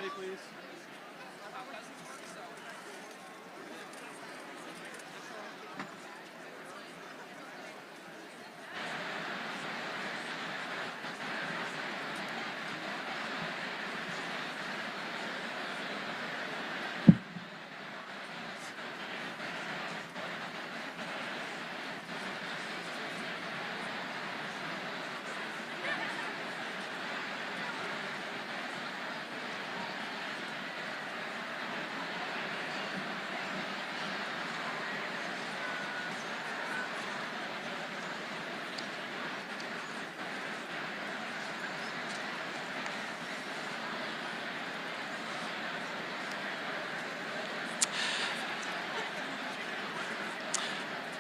ready, please.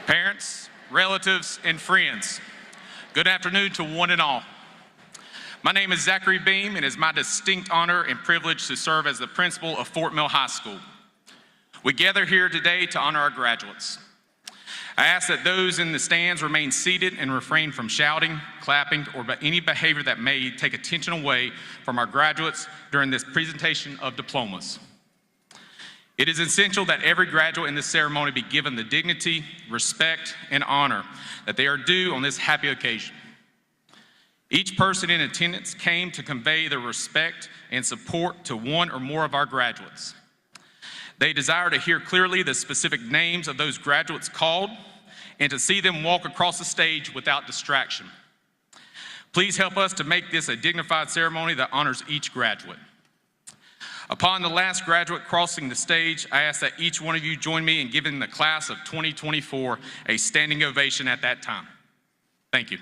Parents, relatives, and friends, good afternoon to one and all. My name is Zachary Beam, and it is my distinct honor and privilege to serve as the principal of Fort Mill High School. We gather here today to honor our graduates. I ask that those in the stands remain seated and refrain from shouting, clapping, or any behavior that may take attention away from our graduates during this presentation of diplomas. It is essential that every graduate in this ceremony be given the dignity, respect, and honor that they are due on this happy occasion. Each person in attendance came to convey their respect and support to one or more of our graduates. They desire to hear clearly the specific names of those graduates called and to see them walk across the stage without distraction. Please help us to make this a dignified ceremony that honors each graduate. Upon the last graduate crossing the stage, I ask that each one of you join me in giving the class of 2024 a standing ovation at that time. Thank you.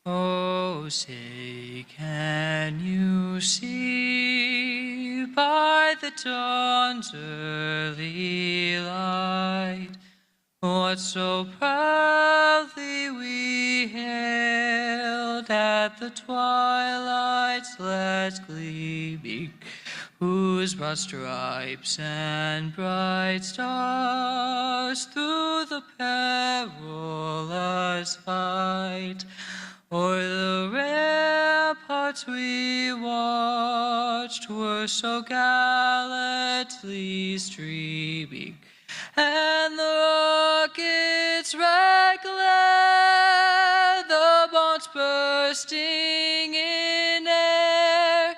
Oh, say, can you see by the dawn's early light what so proudly we hailed at the twilight's last gleaming, whose broad stripes and bright stars through the perilous fight o'er the ramparts we watched were so gallantly streaming, and the rocket's red glare, the bombs bursting in air,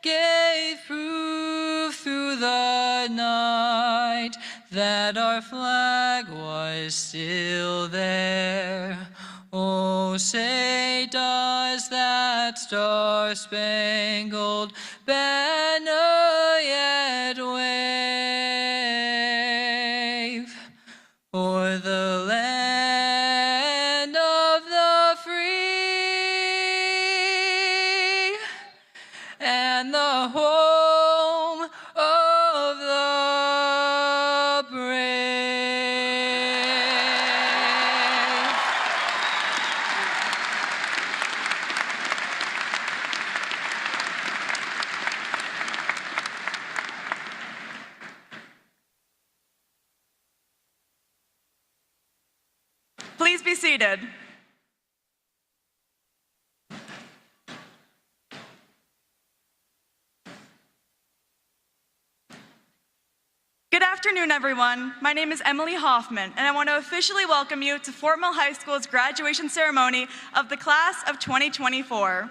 gave proof through the night that our flag was still there. Oh, say, does that star-spangled banner yet wave o'er the land of the free and the home of the brave? Please be seated. Good afternoon, everyone. My name is Emily Hoffman, and I want to officially welcome you to Fort Mill High School's graduation ceremony of the class of 2024.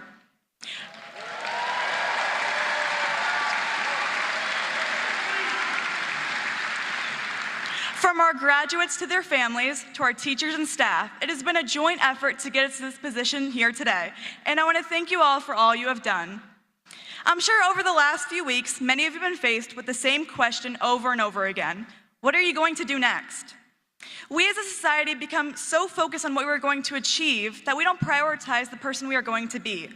From our graduates to their families, to our teachers and staff, it has been a joint effort to get us to this position here today, and I want to thank you all for all you have done. I'm sure over the last few weeks, many of you have been faced with the same question over and over again. What are you going to do next? We as a society become so focused on what we're going to achieve that we don't prioritize the person we are going to be.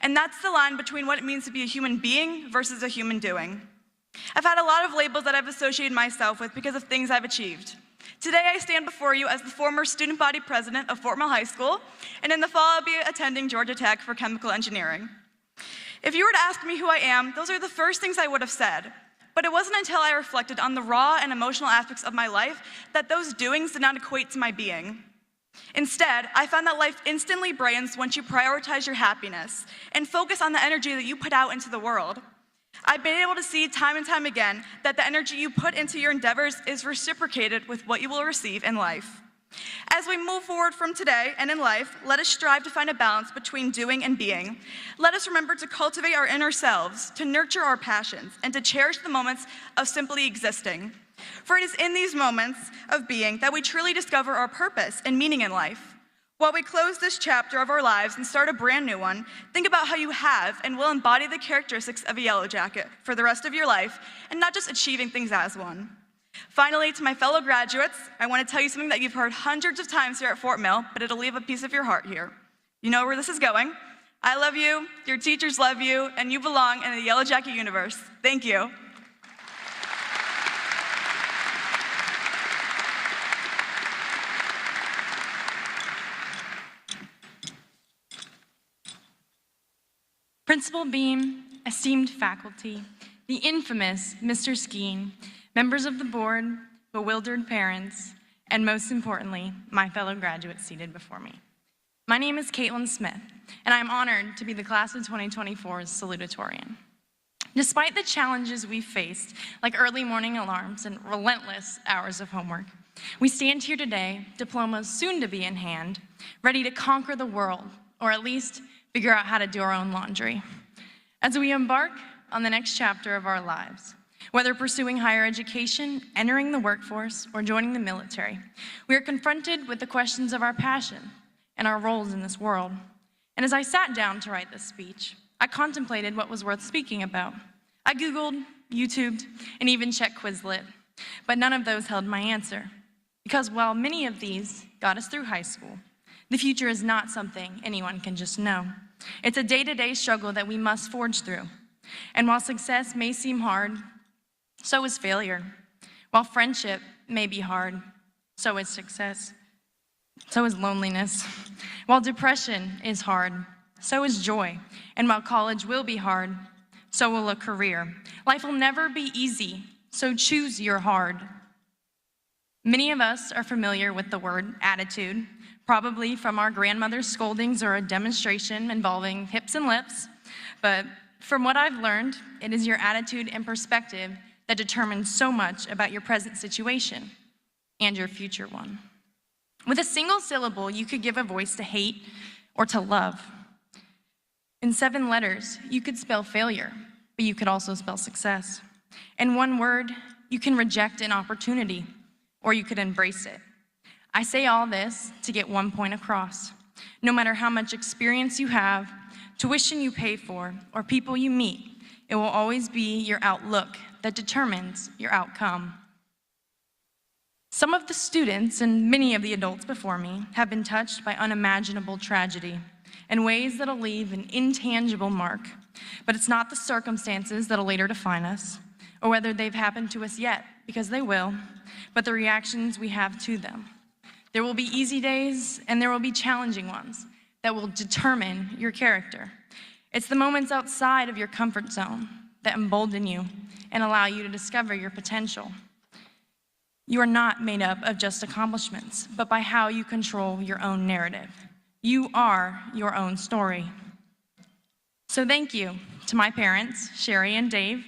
And that's the line between what it means to be a human being versus a human doing. I've had a lot of labels that I've associated myself with because of things I've achieved. Today I stand before you as the former student body president of Fort Mill High School, and in the fall I'll be attending Georgia Tech for chemical engineering. If you were to ask me who I am, those are the first things I would have said. But it wasn't until I reflected on the raw and emotional aspects of my life that those doings did not equate to my being. Instead, I found that life instantly brightens once you prioritize your happiness and focus on the energy that you put out into the world. I've been able to see time and time again that the energy you put into your endeavors is reciprocated with what you will receive in life. As we move forward from today and in life, let us strive to find a balance between doing and being. Let us remember to cultivate our inner selves, to nurture our passions, and to cherish the moments of simply existing. For it is in these moments of being that we truly discover our purpose and meaning in life. While we close this chapter of our lives and start a brand new one, think about how you have and will embody the characteristics of a yellow jacket for the rest of your life, and not just achieving things as one. Finally, to my fellow graduates, I want to tell you something that you've heard hundreds of times here at Fort Mill, but it'll leave a piece of your heart here. You know where this is going. I love you, your teachers love you, and you belong in the Yellow Jacket universe. Thank you. Principal Beam, esteemed faculty, the infamous Mr. Skeen, members of the board, bewildered parents, and most importantly, my fellow graduates seated before me. My name is Caitlin Smith, and I'm honored to be the class of 2024's Salutatorian. Despite the challenges we faced, like early morning alarms and relentless hours of homework, we stand here today, diplomas soon to be in hand, ready to conquer the world, or at least figure out how to do our own laundry. As we embark on the next chapter of our lives, whether pursuing higher education, entering the workforce, or joining the military, we are confronted with the questions of our passion and our roles in this world. And as I sat down to write this speech, I contemplated what was worth speaking about. I Googled, YouTubed, and even checked Quizlet, but none of those held my answer. Because while many of these got us through high school, The future is not something anyone can just know. It's a day-to-day struggle that we must forge through. And while success may seem hard, so is failure. While friendship may be hard, so is success. So is loneliness. While depression is hard, so is joy. And while college will be hard, so will a career. Life will never be easy, so choose your hard. Many of us are familiar with the word attitude, probably from our grandmother's scoldings or a demonstration involving hips and lips. But from what I've learned, it is your attitude and perspective that determines so much about your present situation and your future one. With a single syllable, you could give a voice to hate or to love. In 7 letters, you could spell failure, but you could also spell success. In one word, you can reject an opportunity, or you could embrace it. I say all this to get one point across. No matter how much experience you have, tuition you pay for, or people you meet, it will always be your outlook that determines your outcome. Some of the students and many of the adults before me have been touched by unimaginable tragedy in ways that'll leave an intangible mark. But it's not the circumstances that'll later define us, or whether they've happened to us yet, because they will, but the reactions we have to them. There will be easy days, and there will be challenging ones that will determine your character. It's the moments outside of your comfort zone that embolden you and allow you to discover your potential. You are not made up of just accomplishments, but by how you control your own narrative. You are your own story. So thank you to my parents, Sherry and Dave,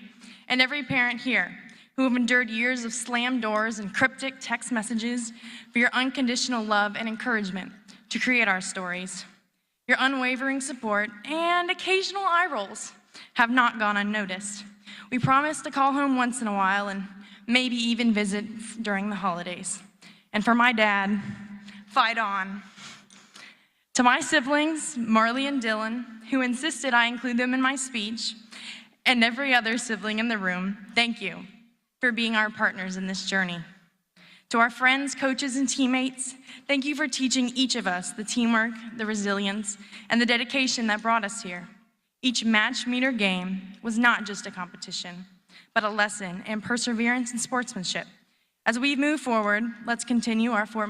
and every parent here who have endured years of slammed doors and cryptic text messages for your unconditional love and encouragement to create our stories. Your unwavering support and occasional eye rolls have not gone unnoticed. We promise to call home once in a while and maybe even visit during the holidays. And for my dad, fight on. To my siblings, Marley and Dylan, who insisted I include them in my speech, and every other sibling in the room, thank you for being our partners in this journey. To our friends, coaches, and teammates, thank you for teaching each of us the teamwork, the resilience, and the dedication that brought us here. Each match, meet, or game was not just a competition, but a lesson in perseverance and sportsmanship. As we move forward, let's continue our Fort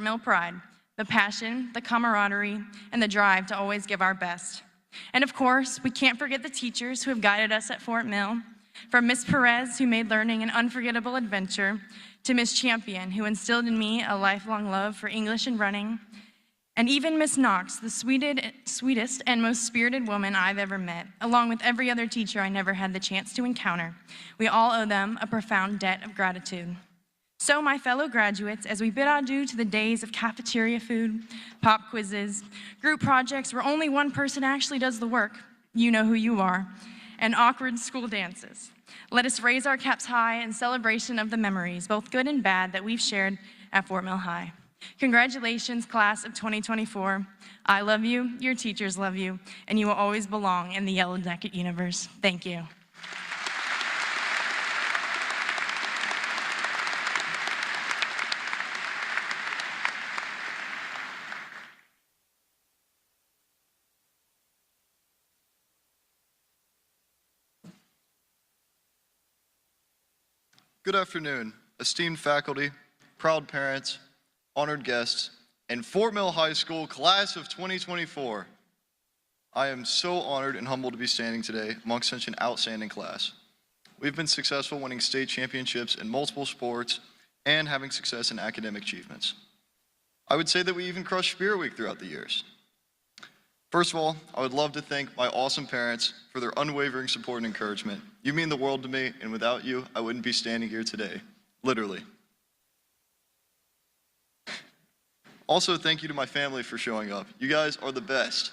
Mill pride, the passion, the camaraderie, and the drive to always give our best. And of course, we can't forget the teachers who have guided us at Fort Mill, from Miss Perez, who made learning an unforgettable adventure, to Miss Champion, who instilled in me a lifelong love for English and running, and even Miss Knox, the sweetest and most spirited woman I've ever met, along with every other teacher I never had the chance to encounter. We all owe them a profound debt of gratitude. So, my fellow graduates, as we bid adieu to the days of cafeteria food, pop quizzes, group projects where only one person actually does the work, you know who you are, and awkward school dances, let us raise our caps high in celebration of the memories, both good and bad, that we've shared at Fort Mill High. Congratulations, class of 2024. I love you, your teachers love you, and you will always belong in the Yellow Jacket universe. Thank you. Good afternoon, esteemed faculty, proud parents, honored guests, and Fort Mill High School class of 2024. I am so honored and humbled to be standing today amongst such an outstanding class. We've been successful winning state championships in multiple sports and having success in academic achievements. I would say that we even crushed Spirit Week throughout the years. First of all, I would love to thank my awesome parents for their unwavering support and encouragement. You mean the world to me, and without you, I wouldn't be standing here today, literally. Also, thank you to my family for showing up. You guys are the best.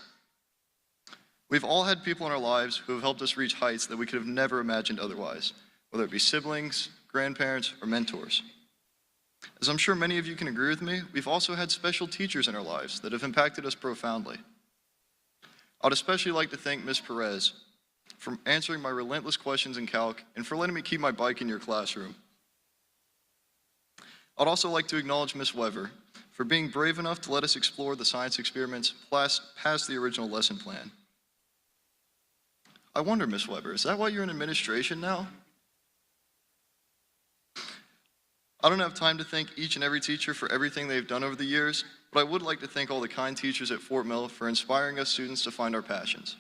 We've all had people in our lives who have helped us reach heights that we could have never imagined otherwise, whether it be siblings, grandparents, or mentors. As I'm sure many of you can agree with me, we've also had special teachers in our lives that have impacted us profoundly. I'd especially like to thank Ms. Perez for answering my relentless questions in calc and for letting me keep my bike in your classroom. I'd also like to acknowledge Ms. Weber for being brave enough to let us explore the science experiments past the original lesson plan. I wonder, Ms. Weber, is that why you're in administration now? I don't have time to thank each and every teacher for everything they've done over the years, but I would like to thank all the kind teachers at Fort Mill for inspiring us students to find our passions.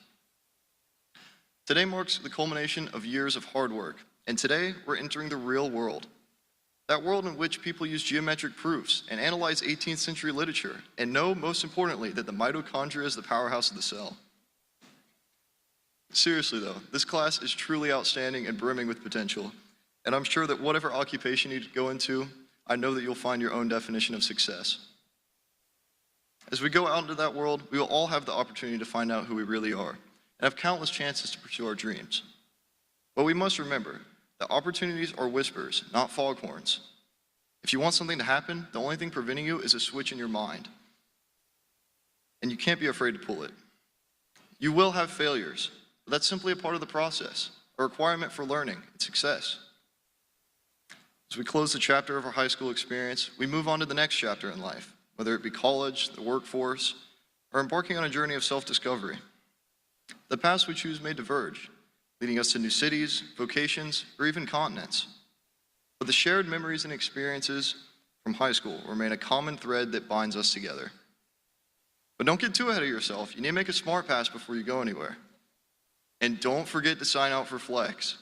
Today marks the culmination of years of hard work, and today we're entering the real world. That world in which people use geometric proofs and analyze 18th century literature and know, most importantly, that the mitochondria is the powerhouse of the cell. Seriously though, this class is truly outstanding and brimming with potential, and I'm sure that whatever occupation you go into, I know that you'll find your own definition of success. As we go out into that world, we will all have the opportunity to find out who we really are and have countless chances to pursue our dreams. But we must remember that opportunities are whispers, not foghorns. If you want something to happen, the only thing preventing you is a switch in your mind. And you can't be afraid to pull it. You will have failures, but that's simply a part of the process, a requirement for learning and success. As we close the chapter of our high school experience, we move on to the next chapter in life, whether it be college, the workforce, or embarking on a journey of self-discovery. The paths we choose may diverge, leading us to new cities, vocations, or even continents. But the shared memories and experiences from high school remain a common thread that binds us together. But don't get too ahead of yourself. You need to make a smart pass before you go anywhere. And don't forget to sign out for Flex.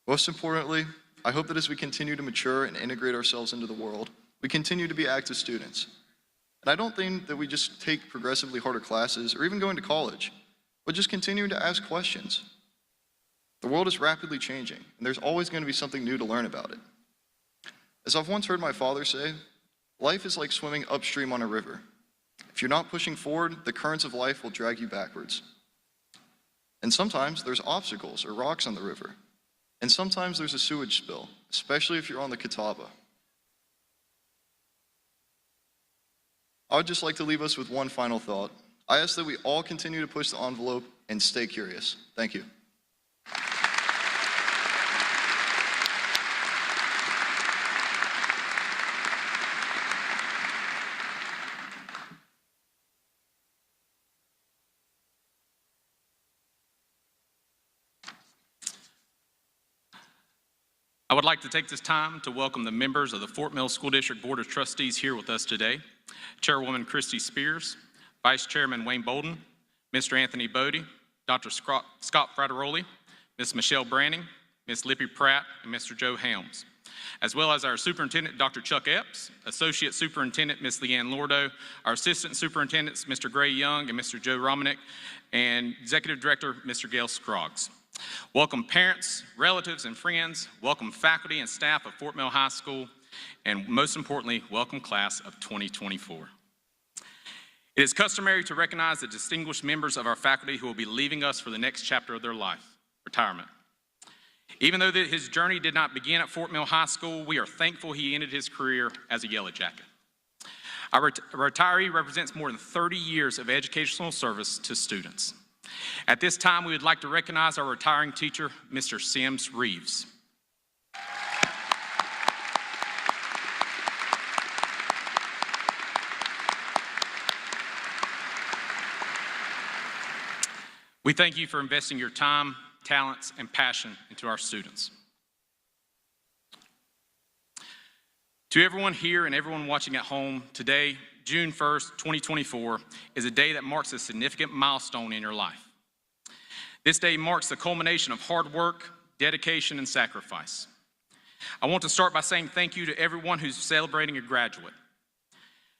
Most importantly, I hope that as we continue to mature and integrate ourselves into the world, we continue to be active students. And I don't think that we just take progressively harder classes or even go into college, but just continue to ask questions. The world is rapidly changing, and there's always going to be something new to learn about it. As I've once heard my father say, life is like swimming upstream on a river. If you're not pushing forward, the currents of life will drag you backwards. And sometimes there's obstacles or rocks on the river. And sometimes there's a sewage spill, especially if you're on the Catawba. I would just like to leave us with one final thought. I ask that we all continue to push the envelope and stay curious. Thank you. I would like to take this time to welcome the members of the Fort Mill School District Board of Trustees here with us today. Chairwoman Christy Spears, Vice Chairman Wayne Bolden, Mr. Anthony Bodie, Dr. Scott Frateroli, Ms. Michelle Branning, Ms. Lippy Pratt, and Mr. Joe Helms, as well as our Superintendent, Dr. Chuck Epps, Associate Superintendent, Ms. Leanne Lordo, our Assistant Superintendents, Mr. Gray Young and Mr. Joe Romanek, and Executive Director, Mr. Gail Scroggs. Welcome parents, relatives, and friends. Welcome faculty and staff of Fort Mill High School. And most importantly, welcome class of 2024. It is customary to recognize the distinguished members of our faculty who will be leaving us for the next chapter of their life, retirement. Even though his journey did not begin at Fort Mill High School, we are thankful he ended his career as a Yellow Jacket. Our retiree represents more than 30 years of educational service to students. At this time, we would like to recognize our retiring teacher, Mr. Sims Reeves. We thank you for investing your time, talents, and passion into our students. To everyone here and everyone watching at home, today, June 1st, 2024, is a day that marks a significant milestone in your life. This day marks the culmination of hard work, dedication, and sacrifice. I want to start by saying thank you to everyone who's celebrating a graduate.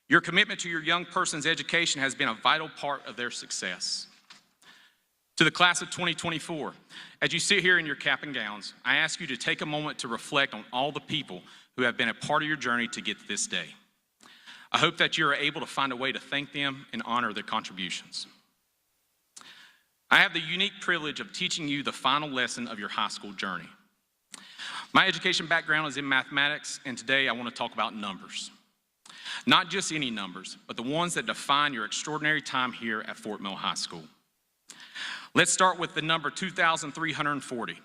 Your commitment to your young person's education has been a vital part of their success. To the class of 2024, as you sit here in your cap and gowns, I ask you to take a moment to reflect on all the people who have been a part of your journey to get to this day. I hope that you're able to find a way to thank them and honor their contributions. I have the unique privilege of teaching you the final lesson of your high school journey. My education background is in mathematics, and today I want to talk about numbers. Not just any numbers, but the ones that define your extraordinary time here at Fort Mill High School. Let's start with the number 2,340.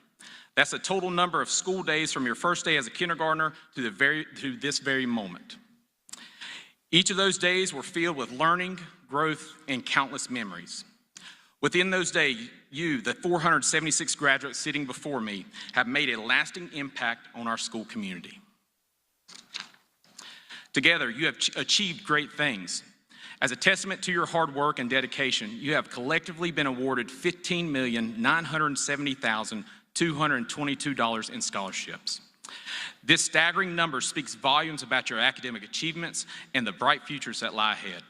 That's the total number of school days from your first day as a kindergartner to this very moment. Each of those days were filled with learning, growth, and countless memories. Within those days, you, the 476 graduates sitting before me, have made a lasting impact on our school community. Together, you have achieved great things. As a testament to your hard work and dedication, you have collectively been awarded $15,970,222 in scholarships. This staggering number speaks volumes about your academic achievements and the bright futures that lie ahead.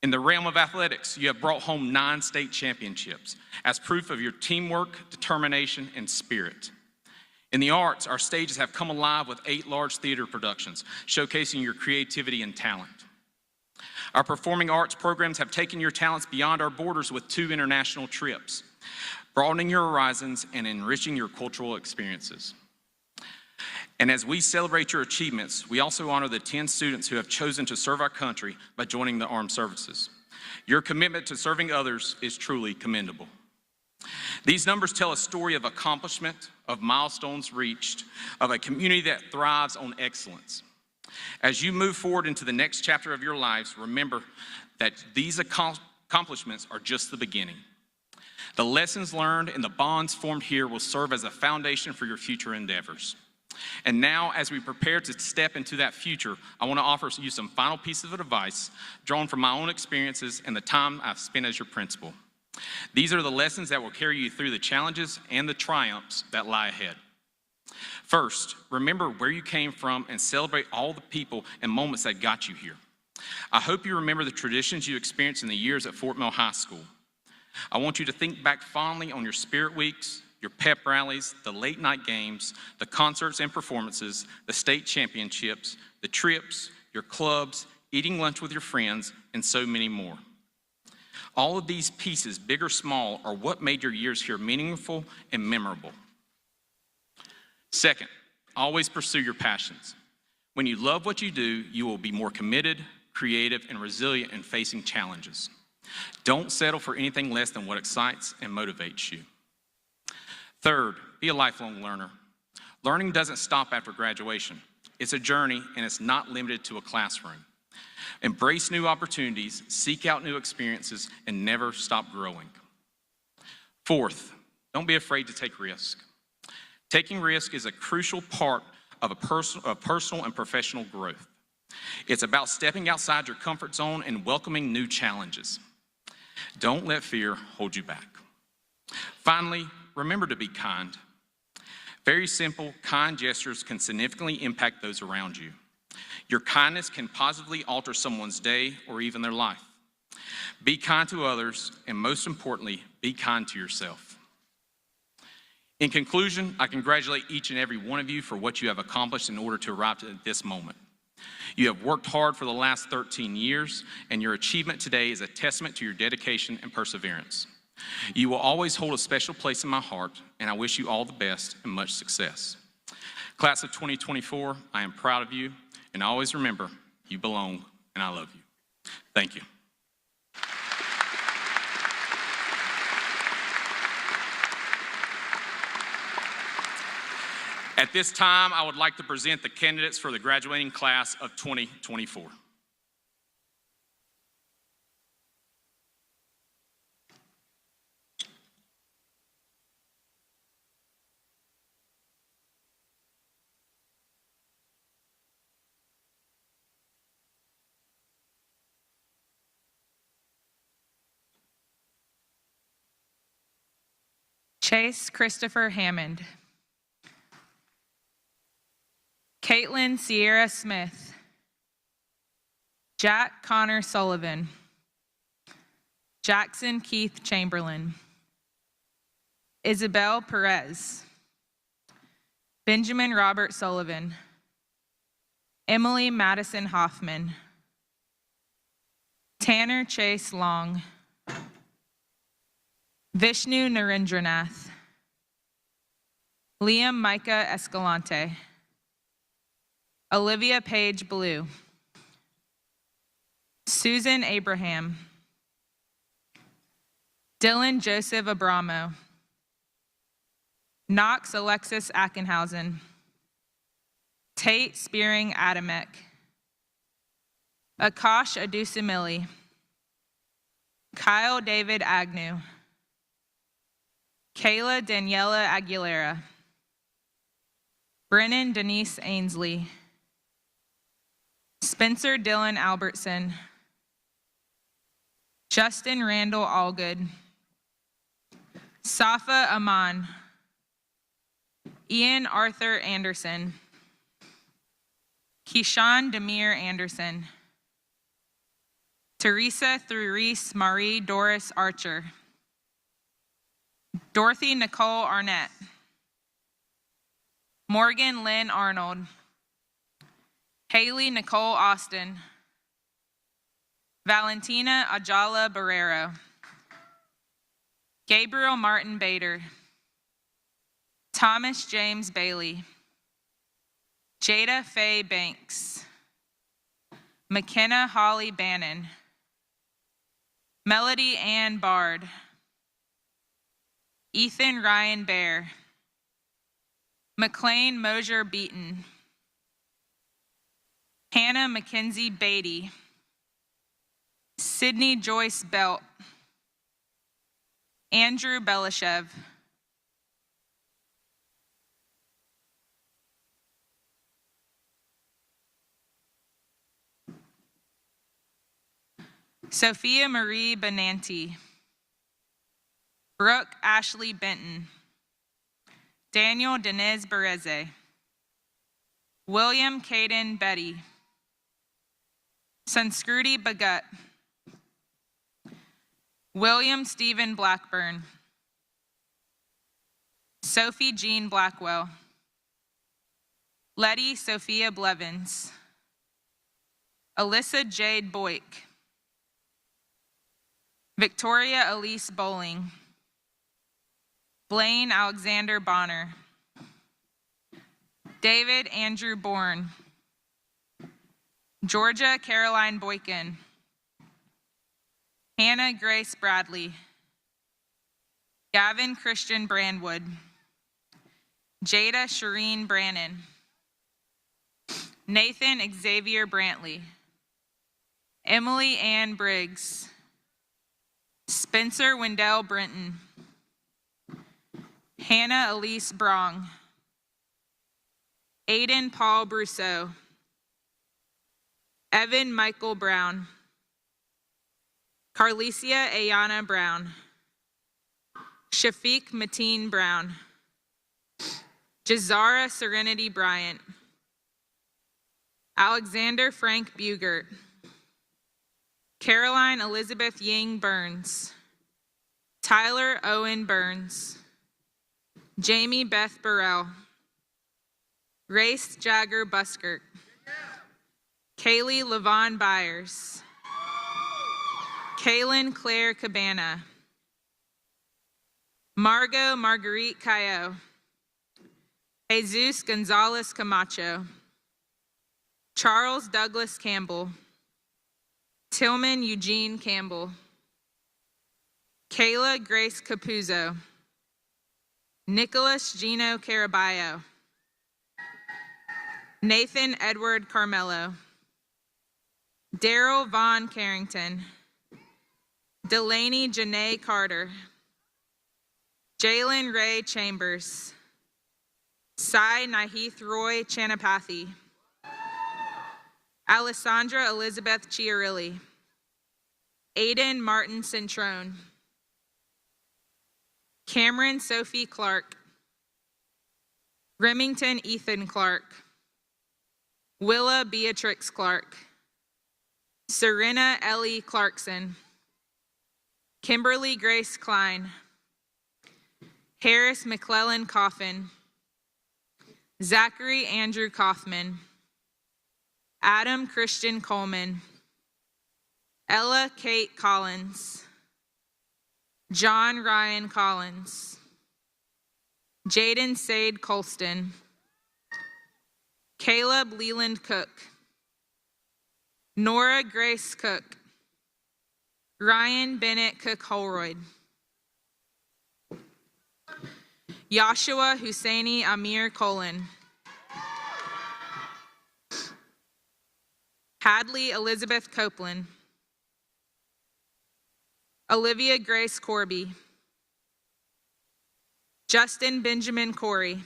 In the realm of athletics, you have brought home 9 state championships as proof of your teamwork, determination, and spirit. In the arts, our stages have come alive with 8 large theater productions, showcasing your creativity and talent. Our performing arts programs have taken your talents beyond our borders with 2 international trips, broadening your horizons and enriching your cultural experiences. And as we celebrate your achievements, we also honor the 10 students who have chosen to serve our country by joining the armed services. Your commitment to serving others is truly commendable. These numbers tell a story of accomplishment, of milestones reached, of a community that thrives on excellence. As you move forward into the next chapter of your lives, remember that these accomplishments are just the beginning. The lessons learned and the bonds formed here will serve as a foundation for your future endeavors. And now, as we prepare to step into that future, I want to offer you some final pieces of advice drawn from my own experiences and the time I've spent as your principal. These are the lessons that will carry you through the challenges and the triumphs that lie ahead. First, remember where you came from and celebrate all the people and moments that got you here. I hope you remember the traditions you experienced in the years at Fort Mill High School. I want you to think back fondly on your spirit weeks, your pep rallies, the late night games, the concerts and performances, the state championships, the trips, your clubs, eating lunch with your friends, and so many more. All of these pieces, big or small, are what made your years here meaningful and memorable. Second, always pursue your passions. When you love what you do, you will be more committed, creative, and resilient in facing challenges. Don't settle for anything less than what excites and motivates you. Third, be a lifelong learner. Learning doesn't stop after graduation. It's a journey, and it's not limited to a classroom. Embrace new opportunities, seek out new experiences, and never stop growing. Fourth, don't be afraid to take risks. Taking risk is a crucial part of personal and professional growth. It's about stepping outside your comfort zone and welcoming new challenges. Don't let fear hold you back. Finally, remember to be kind. Very simple, kind gestures can significantly impact those around you. Your kindness can positively alter someone's day or even their life. Be kind to others, and most importantly, be kind to yourself. In conclusion, I congratulate each and every one of you for what you have accomplished in order to arrive at this moment. You have worked hard for the last 13 years, and your achievement today is a testament to your dedication and perseverance. You will always hold a special place in my heart, and I wish you all the best and much success. Class of 2024, I am proud of you, and always remember, you belong, and I love you. Thank you. At this time, I would like to present the candidates for the graduating class of 2024. Chase Christopher Hammond. Caitlin Sierra Smith. Jack Connor Sullivan. Jackson Keith Chamberlain. Isabel Perez. Benjamin Robert Sullivan. Emily Madison Hoffman. Tanner Chase Long. Vishnu Narendranath. Liam Micah Escalante. Olivia Page Blue. Susan Abraham. Dylan Joseph Abramo. Knox Alexis Ackenhausen. Tate Spearing Adamek. Akash Adusimili, Kyle David Agnew, Kayla Daniela Aguilera, Brennan Denise Ainsley, Spencer Dylan Albertson, Justin Randall Allgood, Safa Aman, Ian Arthur Anderson, Keyshawn Demir Anderson, Teresa Therese Marie Doris Archer, Dorothy Nicole Arnett, Morgan Lynn Arnold, Haley Nicole Austin, Valentina Ajala Barrero, Gabriel Martin Bader, Thomas James Bailey, Jada Faye Banks, McKenna Holly Bannon, Melody Ann Bard, Ethan Ryan Bear, McLean Mosier Beaton, Hannah Mackenzie Beatty, Sydney Joyce Belt, Andrew Belishev, Sophia Marie Benanti, Brooke Ashley Benton, Daniel Denez Bereze, William Caden Betty, Sanskruti Bagut, William Stephen Blackburn, Sophie Jean Blackwell, Letty Sophia Blevins, Alyssa Jade Boyk, Victoria Elise Bowling, Blaine Alexander Bonner, David Andrew Bourne, Georgia Caroline Boykin, Hannah Grace Bradley, Gavin Christian Brandwood, Jada Shireen Brannon, Nathan Xavier Brantley, Emily Ann Briggs, Spencer Wendell Brenton, Hannah Elise Brong, Aiden Paul Brousseau, Evan Michael Brown, Carlicia Ayana Brown, Shafiq Mateen Brown, Jazara Serenity Bryant, Alexander Frank Bugert, Caroline Elizabeth Ying Burns, Tyler Owen Burns, Jamie Beth Burrell, Race Jagger Buskirk, Kaylee Levon Byers, Kaylin Claire Cabana, Margot Marguerite Cayo, Jesus Gonzalez Camacho, Charles Douglas Campbell, Tillman Eugene Campbell, Kayla Grace Capuzzo, Nicholas Gino Caraballo, Nathan Edward Carmelo, Daryl Vaughn Carrington, Delaney Janae Carter, Jalen Ray Chambers, Sai Nahith Roy Chanapathy, Alessandra Elizabeth Chiarilli, Aiden Martin Centrone, Cameron Sophie Clark, Remington Ethan Clark, Willa Beatrix Clark, Serena Ellie Clarkson, Kimberly Grace Klein, Harris McClellan Coffin, Zachary Andrew Kaufman, Adam Christian Coleman, Ella Kate Collins, John Ryan Collins, Jaden Sade Colston, Caleb Leland Cook, Nora Grace Cook, Ryan Bennett Cook Holroyd, Joshua Husseini Amir Colon, Hadley Elizabeth Copeland, Olivia Grace Corby, Justin Benjamin Corey,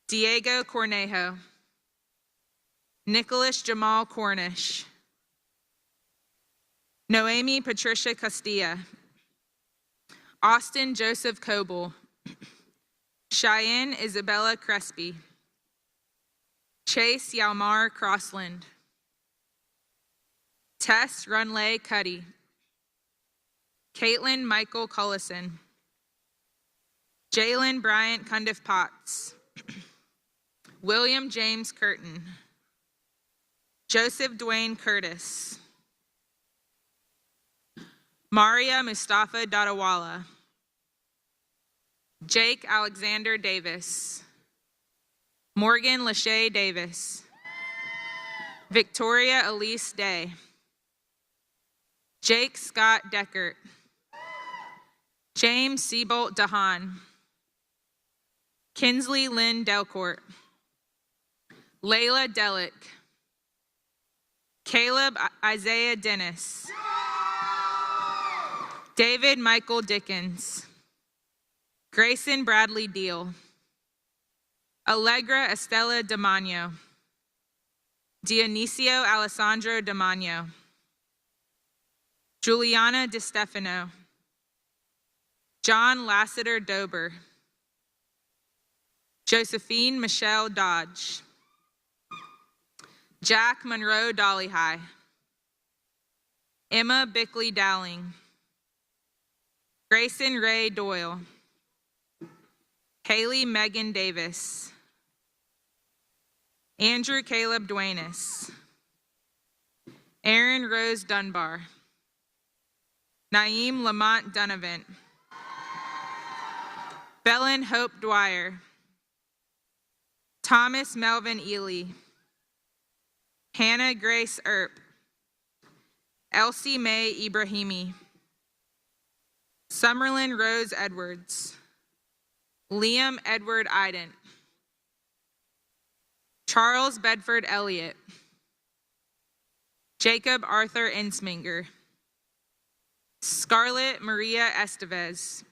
Diego Cornejo, Nicholas Jamal Cornish, Noemi Patricia Castilla, Austin Joseph Coble, Cheyenne Isabella Crespi, Chase Yalmar Crossland, Tess Runley Cuddy, Caitlin Michael Cullison, Jalen Bryant Cundiff Potts, William James Curtin, Joseph Dwayne Curtis, Maria Mustafa Dadawala, Jake Alexander Davis, Morgan Lachey Davis, Victoria Elise Day, Jake Scott Deckert, James Seabolt Dahan, Kinsley Lynn Delcourt, Layla Delick, Caleb Isaiah Dennis, David Michael Dickens, Grayson Bradley Deal, Allegra Estella Damano, Dionisio Alessandro Damano, Juliana DiStefano, John Lassiter Dober, Josephine Michelle Dodge, Jack Monroe Dollyhigh, Emma Bickley Dowling, Grayson Ray Doyle, Haley Megan Davis, Andrew Caleb Duenas, Aaron Rose Dunbar, Naeem Lamont Dunavant, Belen Hope Dwyer, Thomas Melvin Ely, Hannah Grace Earp, Elsie Mae Ibrahimi, Summerlin Rose Edwards, Liam Edward Ident, Charles Bedford Elliott, Jacob Arthur Ensminger, Scarlett Maria Estevez,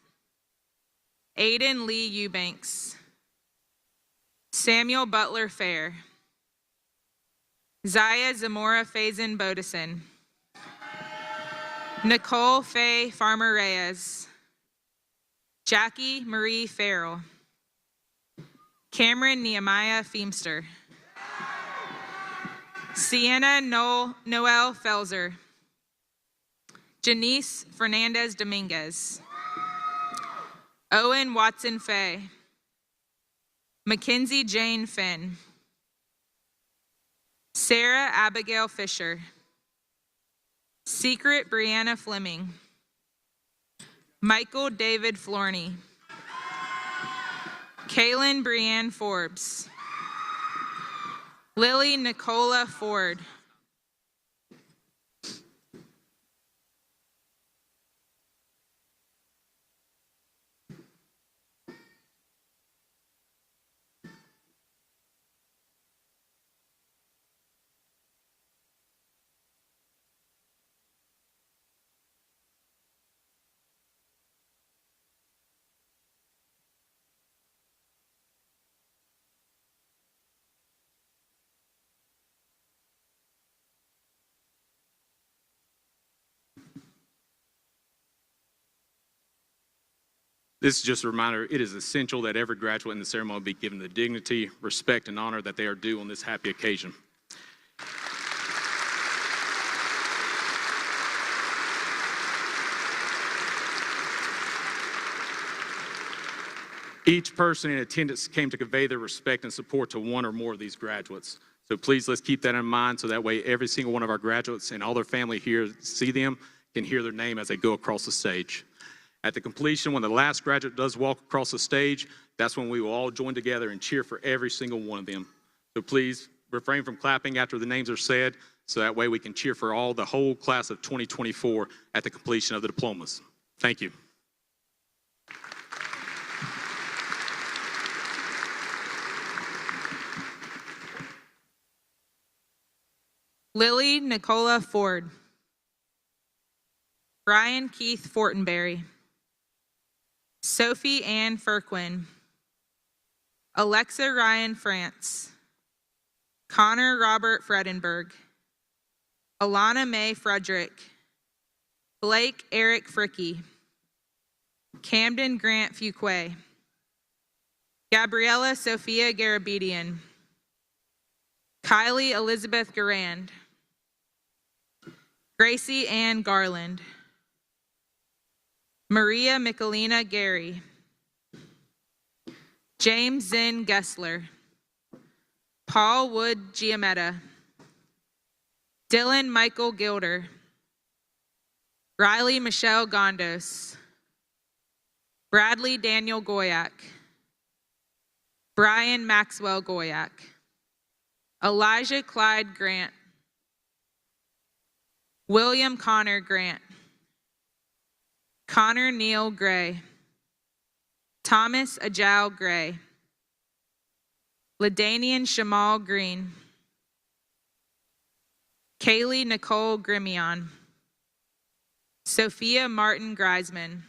Aiden Lee Eubanks, Samuel Butler Fair, Zaya Zamora Faison Bodison, Nicole Faye Farmer Reyes, Jackie Marie Farrell, Cameron Nehemiah Feemster, Sienna Noel Felzer, Janice Fernandez Dominguez, Owen Watson Fay, Mackenzie Jane Finn, Sarah Abigail Fisher, Secret Brianna Fleming, Michael David Florney, Kaylin Brianne Forbes, Lily Nicola Ford, This is just a reminder, it is essential that every graduate in the ceremony be given the dignity, respect, and honor that they are due on this happy occasion. Each person in attendance came to convey their respect and support to one or more of these graduates. So please, let's keep that in mind so that way every single one of our graduates and all their family here see them, can hear their name as they go across the stage. At the completion, when the last graduate does walk across the stage, that's when we will all join together and cheer for every single one of them. So please refrain from clapping after the names are said, so that way we can cheer for the whole class of 2024 at the completion of the diplomas. Thank you. Lily Nicola Ford. Brian Keith Fortenberry. Sophie Ann Firquin. Alexa Ryan France. Connor Robert Fredenberg. Alana Mae Frederick. Blake Eric Fricky. Camden Grant Fuquay. Gabriella Sophia Garabedian. Kylie Elizabeth Garand. Gracie Ann Garland. Maria Michelina Gary. James Zinn Gessler. Paul Wood Giametta. Dylan Michael Gilder. Riley Michelle Gondos. Bradley Daniel Goyak. Brian Maxwell Goyak. Elijah Clyde Grant. William Connor Grant. Connor Neal Gray. Thomas Ajao Gray. LaDanian Shamal Green. Kaylee Nicole Grimion. Sophia Martin Greisman.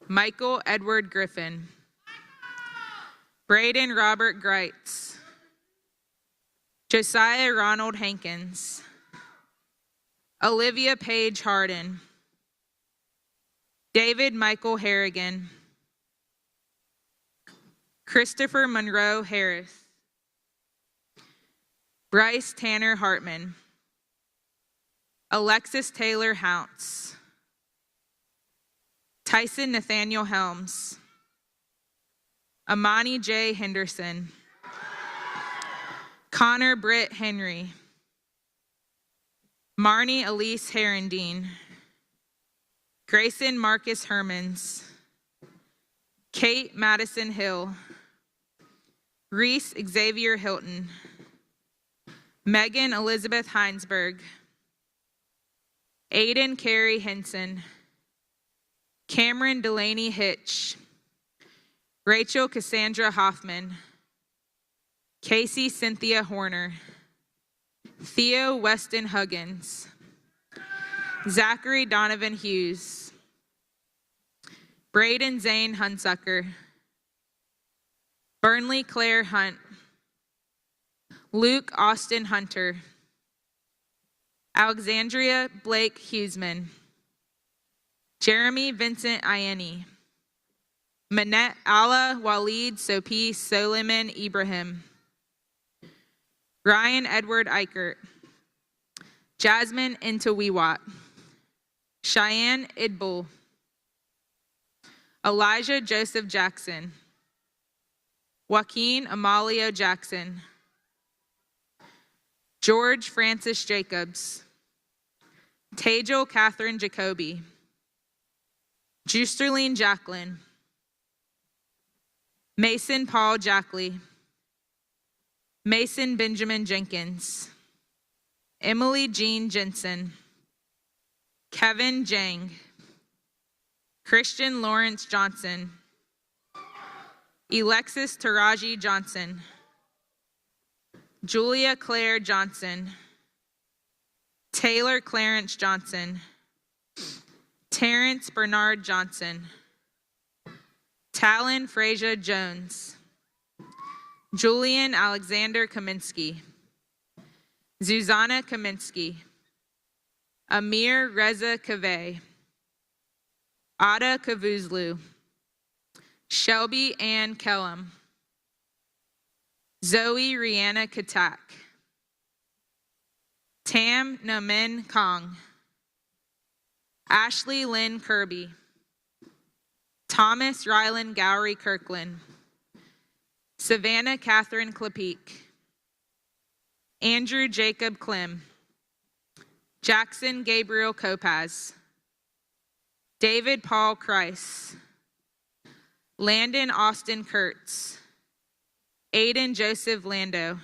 Michael Edward Griffin. Braden Robert Greitz. Josiah Ronald Hankins. Olivia Paige Harden. David Michael Harrigan. Christopher Monroe Harris. Bryce Tanner Hartman. Alexis Taylor Hounts. Tyson Nathaniel Helms. Amani J. Henderson. Connor Britt Henry. Marnie Elise Herendine. Grayson Marcus Hermans. Kate Madison Hill. Reese Xavier Hilton. Megan Elizabeth Heinsberg. Aiden Carey Henson. Cameron Delaney Hitch. Rachel Cassandra Hoffman. Casey Cynthia Horner. Theo Weston Huggins. Zachary Donovan Hughes. Braden Zane Hunsucker. Burnley Claire Hunt. Luke Austin Hunter. Alexandria Blake Huseman. Jeremy Vincent Ieni. Manette Allah Walid Sopi Soliman Ibrahim. Ryan Edward Eichert. Jasmine Intawiwat. Cheyenne Idbul. Elijah Joseph Jackson. Joaquin Amalio Jackson. George Francis Jacobs. Tajel Catherine Jacoby. Justerline Jacqueline. Mason Paul Jackley. Mason Benjamin Jenkins. Emily Jean Jensen. Kevin Jang. Christian Lawrence Johnson. Alexis Taraji Johnson. Julia Claire Johnson. Taylor Clarence Johnson. Terrence Bernard Johnson. Talon Frazier Jones. Julian Alexander Kaminsky. Zuzana Kaminsky. Amir Reza Kaveh. Ada Kavuzlu. Shelby Ann Kellum. Zoe Rihanna Katak. Tam Namin Kong. Ashley Lynn Kirby. Thomas Ryland Gowrie Kirkland. Savannah Catherine Klapik. Andrew Jacob Clem. Jackson Gabriel Kopaz. David Paul Kreis. Landon Austin Kurtz. Aiden Joseph Lando.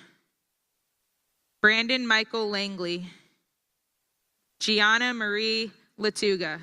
Brandon Michael Langley. Gianna Marie Latuga.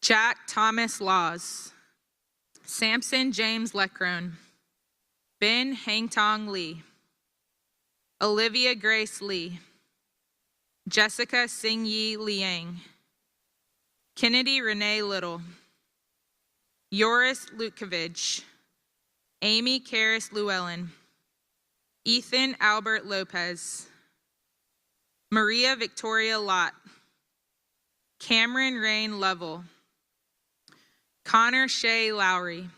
Jack Thomas Laws, Samson James Leckrone, Ben Hangtong Lee, Olivia Grace Lee, Jessica Singyi Liang, Kennedy Renee Little, Joris Lutkovich, Amy Karis Llewellyn, Ethan Albert Lopez, Maria Victoria Lott, Cameron Rain Lovell, Connor Shea Lowry,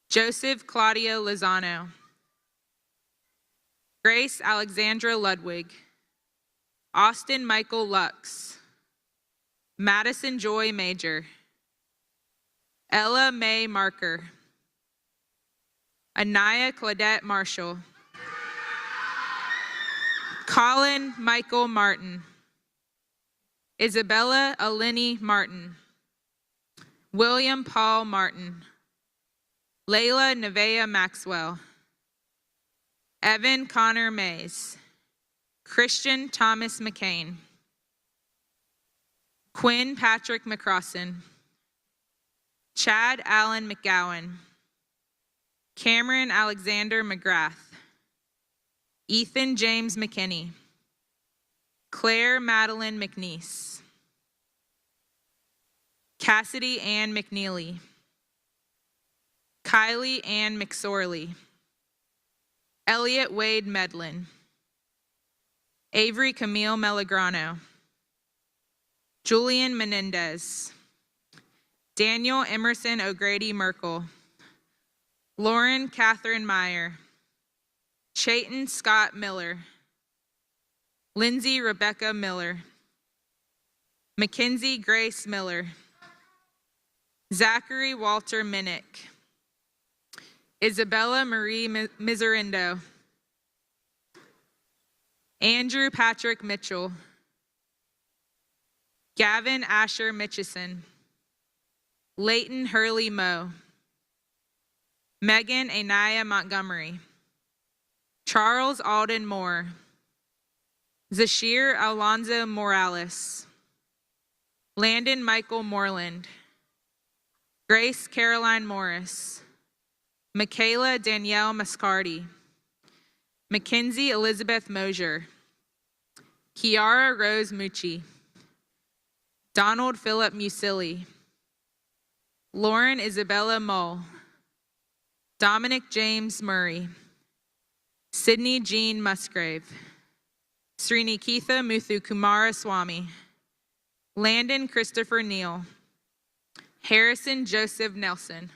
Joseph Claudio Lozano, Grace Alexandra Ludwig, Austin Michael Lux, Madison Joy Major, Ella Mae Marker, Anaya Claudette Marshall, Colin Michael Martin, Isabella Alini Martin, William Paul Martin, Layla Nevea Maxwell, Evan Connor Mays, Christian Thomas McCain, Quinn Patrick McCrossan, Chad Allen McGowan, Cameron Alexander McGrath, Ethan James McKinney, Claire Madeline McNeese, Cassidy Ann McNeely, Kylie Ann McSorley, Elliot Wade Medlin, Avery Camille Melagrano, Julian Menendez, Daniel Emerson O'Grady Merkel, Lauren Catherine Meyer, Chayton Scott Miller, Lindsay Rebecca Miller, Mackenzie Grace Miller, Zachary Walter Minnick, Isabella Marie Miserindo, Andrew Patrick Mitchell, Gavin Asher Mitchison, Leighton Hurley Moe, Megan Anaya Montgomery, Charles Alden Moore, Zashir Alonzo Morales, Landon Michael Moreland, Grace Caroline Morris, Michaela Danielle Mascardi, Mackenzie Elizabeth Mosier, Kiara Rose Mucci, Donald Philip Musili, Lauren Isabella Mull, Dominic James Murray, Sydney Jean Musgrave, Srinikitha Muthu Kumara Swami, Landon Christopher Neal, Harrison Joseph Nelson,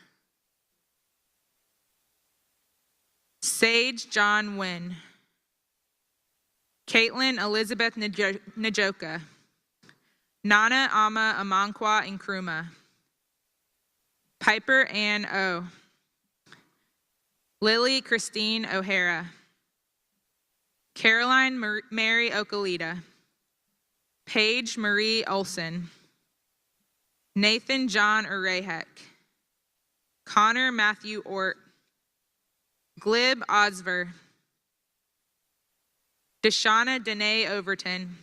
Sage John Wynn, Caitlin Elizabeth Najoka, Nana Ama Amankwa Nkrumah, Piper Ann O, Lily Christine O'Hara, Caroline Mary Okalita, Paige Marie Olson, Nathan John Urehek, Connor Matthew Ort, Glib Osver, Deshauna Danae Overton,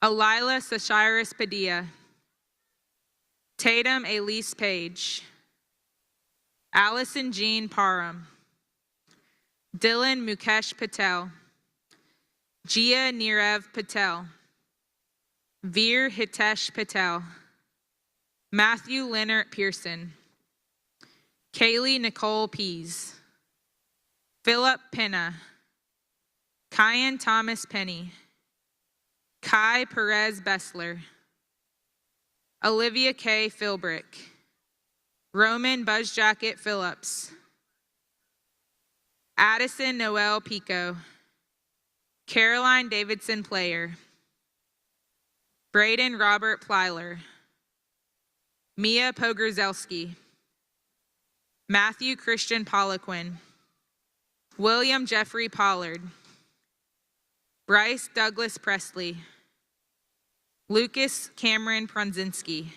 Alila Sashiris Padilla, Tatum Elise Page, Allison Jean Parham, Dylan Mukesh Patel, Jia Nirev Patel, Veer Hitesh Patel, Matthew Leonard Pearson, Kaylee Nicole Pease, Philip Penna, Kyan Thomas Penny, Kai Perez Bessler, Olivia K. Philbrick, Roman Buzzjacket Phillips, Addison Noel Pico, Caroline Davidson Player, Braden Robert Plyler, Mia Pogrzelski, Matthew Christian Poliquin, William Jeffrey Pollard, Bryce Douglas Presley, Lucas Cameron Prunzinski,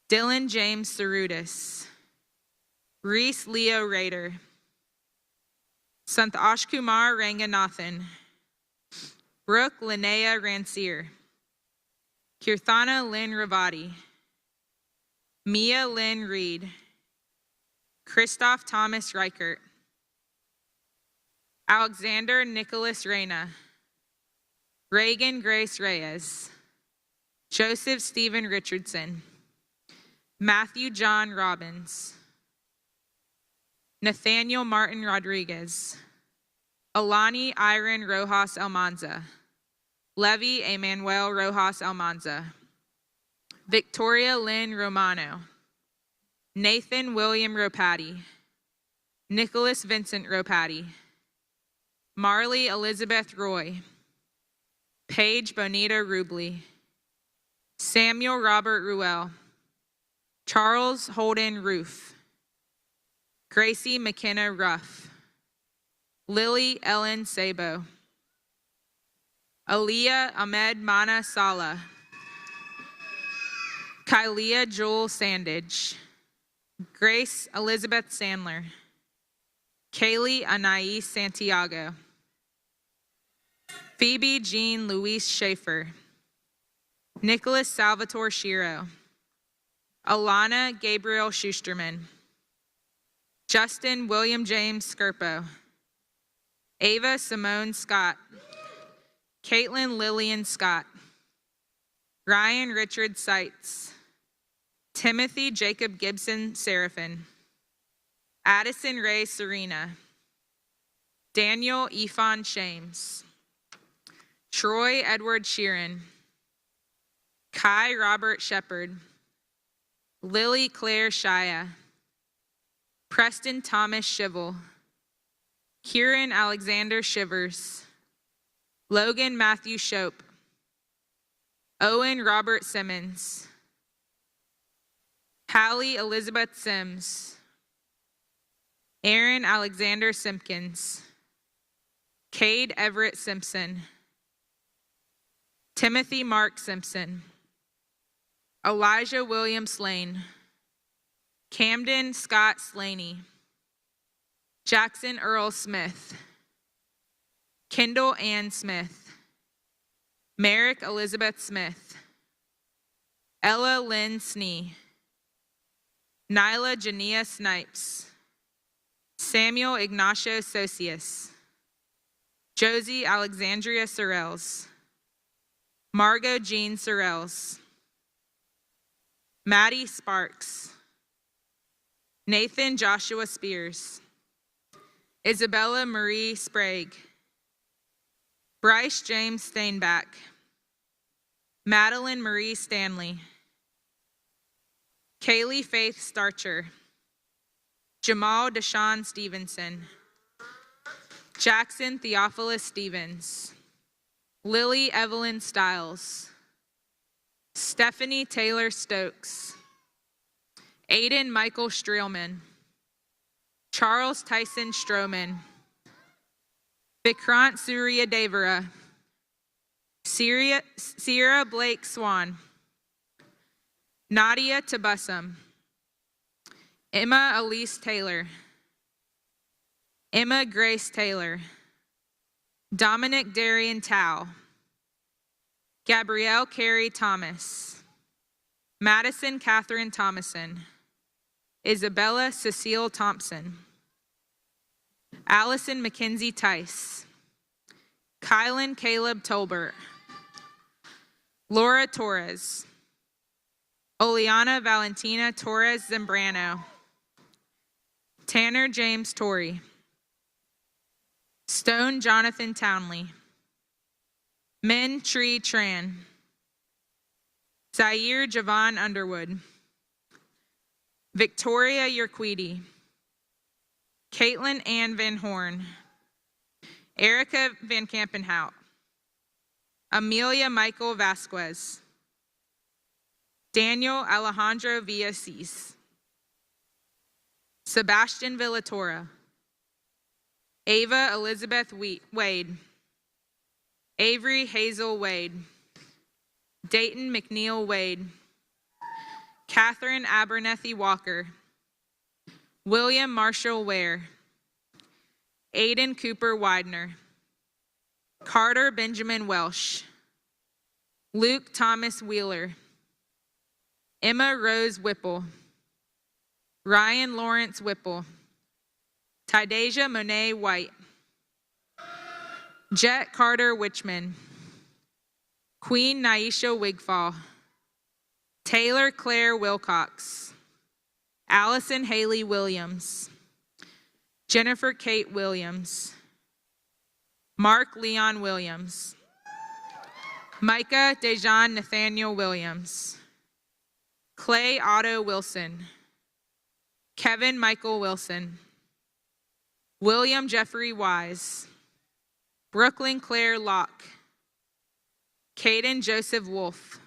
Dylan James Cerudis, Reese Leo Rader, Santosh Kumar Ranganathan, Brooke Linnea Rancier, Kirthana Lynn Ravati, Mia Lynn Reed, Christoph Thomas Reichert, Alexander Nicholas Reyna, Reagan Grace Reyes, Joseph Stephen Richardson, Matthew John Robbins, Nathaniel Martin Rodriguez, Alani Iron Rojas Almanza, Levy Emanuel Rojas Almanza, Victoria Lynn Romano, Nathan William Ropati, Nicholas Vincent Ropati, Marley Elizabeth Roy, Paige Bonita Rubley, Samuel Robert Ruel, Charles Holden Roof, Gracie McKenna Ruff, Lily Ellen Sabo, Aliyah Ahmed Mana Sala, Kylia Joel Sandage, Grace Elizabeth Sandler, Kaylee Anais Santiago, Phoebe Jean Louise Schaefer, Nicholas Salvatore Shiro, Alana Gabriel Schusterman, Justin William James Skirpo, Ava Simone Scott, Caitlin Lillian Scott, Ryan Richard Seitz, Timothy Jacob Gibson Seraphin, Addison Ray Serena, Daniel Ephon Shames, Troy Edward Sheeran, Kai Robert Shepard, Lily Claire Shia, Preston Thomas Shivel, Kieran Alexander Shivers, Logan Matthew Shope, Owen Robert Simmons, Hallie Elizabeth Sims, Aaron Alexander Simpkins, Cade Everett Simpson, Timothy Mark Simpson, Elijah William Slane, Camden Scott Slaney, Jackson Earl Smith, Kendall Ann Smith, Merrick Elizabeth Smith, Ella Lynn Snee, Nyla Jania Snipes, Samuel Ignacio Socius, Josie Alexandria Sorrells, Margot Jean Sorrells, Maddie Sparks, Nathan Joshua Spears, Isabella Marie Sprague, Bryce James Steinbach, Madeline Marie Stanley, Kaylee Faith Starcher, Jamal Deshaun Stevenson, Jackson Theophilus Stevens, Lily Evelyn Stiles, Stephanie Taylor Stokes, Aiden Michael Streelman, Charles Tyson Stroman, Vikrant Surya Devara, Sierra Blake Swan, Nadia Tabussum, Emma Elise Taylor, Emma Grace Taylor, Dominic Darian Tao, Gabrielle Carey Thomas, Madison Catherine Thomason, Isabella Cecile Thompson, Allison Mackenzie Tice, Kylan Caleb Tolbert, Laura Torres, Oleana Valentina Torres Zambrano, Tanner James Torrey, Stone Jonathan Townley, Min Tree Tran, Zaire Javon Underwood, Victoria Yerquidi, Caitlin Ann Van Horn, Erica Van Kampenhout, Amelia Michael Vasquez, Daniel Alejandro Villasis, Sebastian Villatora, Ava Elizabeth Wade, Avery Hazel Wade, Dayton McNeil Wade, Catherine Abernethy Walker, William Marshall Ware, Aiden Cooper Widener, Carter Benjamin Welsh, Luke Thomas Wheeler, Emma Rose Whipple, Ryan Lawrence Whipple, Tydasia Monet White, Jet Carter Witchman, Queen Naisha Wigfall, Taylor Claire Wilcox, Allison Haley Williams, Jennifer Kate Williams, Mark Leon Williams, Micah Dejan Nathaniel Williams, Clay Otto Wilson, Kevin Michael Wilson, William Jeffrey Wise, Brooklyn Claire Locke, Caden Joseph Wolf,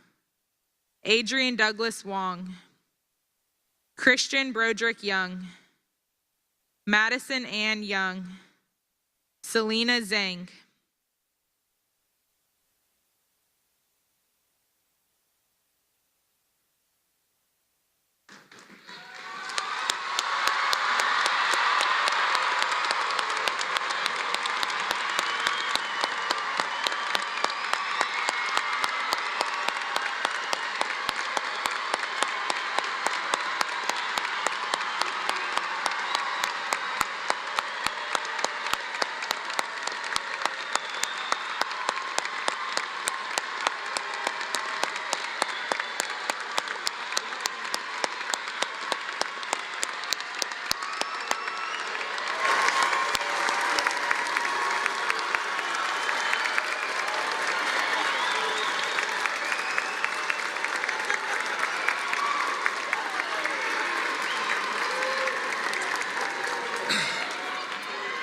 Adrian Douglas Wong, Christian Broderick Young, Madison Ann Young, Selena Zhang,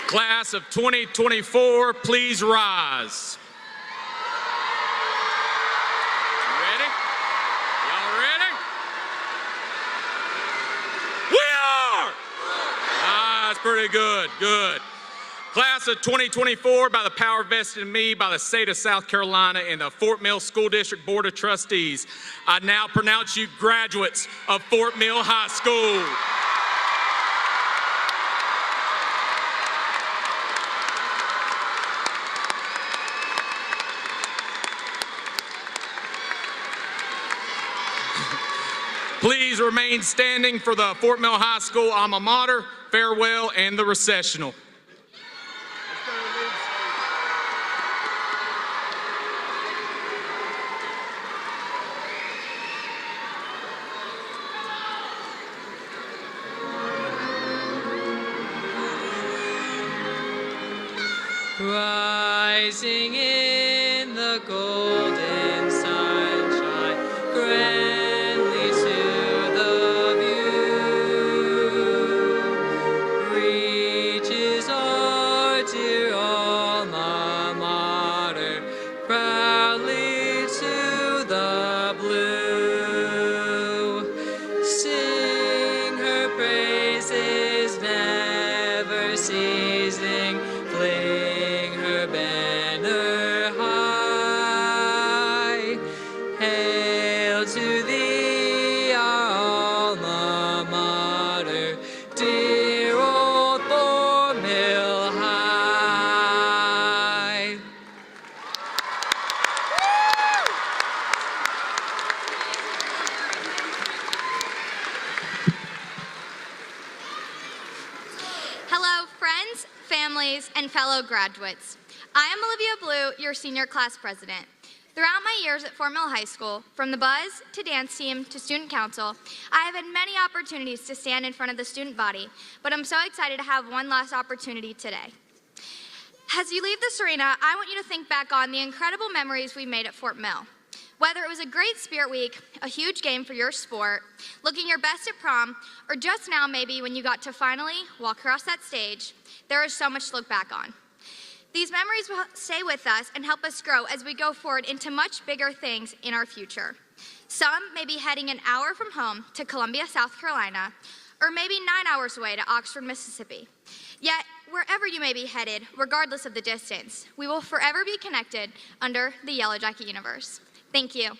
Class of 2024, please rise. Ready? Y'all ready? We are! That's pretty good, good. Class of 2024, by the power vested in me by the state of South Carolina and the Fort Mill School District Board of Trustees, I now pronounce you graduates of Fort Mill High School. Please remain standing for the Fort Mill High School alma mater, farewell, and the recessional. Rising in the golden sunshine, grandly to the view, reaches our dear alma mater, proudly to the blue. Sing her praises, never ceasing, fling her banner high. Hail to thee, our alma mater, dear old Fort Mill High. Hello, friends, families, and fellow graduates. I am Olivia Blue, your senior class president. Throughout my years at Fort Mill High School, from the buzz to dance team to student council, I have had many opportunities to stand in front of the student body, but I'm so excited to have one last opportunity today. As you leave this arena, I want you to think back on the incredible memories we made at Fort Mill. Whether it was a great spirit week, a huge game for your sport, looking your best at prom, or just now maybe when you got to finally walk across that stage, there is so much to look back on. These memories will stay with us and help us grow as we go forward into much bigger things in our future. Some may be heading an hour from home to Columbia, South Carolina, or maybe 9 hours away to Oxford, Mississippi. Yet, wherever you may be headed, regardless of the distance, we will forever be connected under the Yellow Jacket universe. Thank you.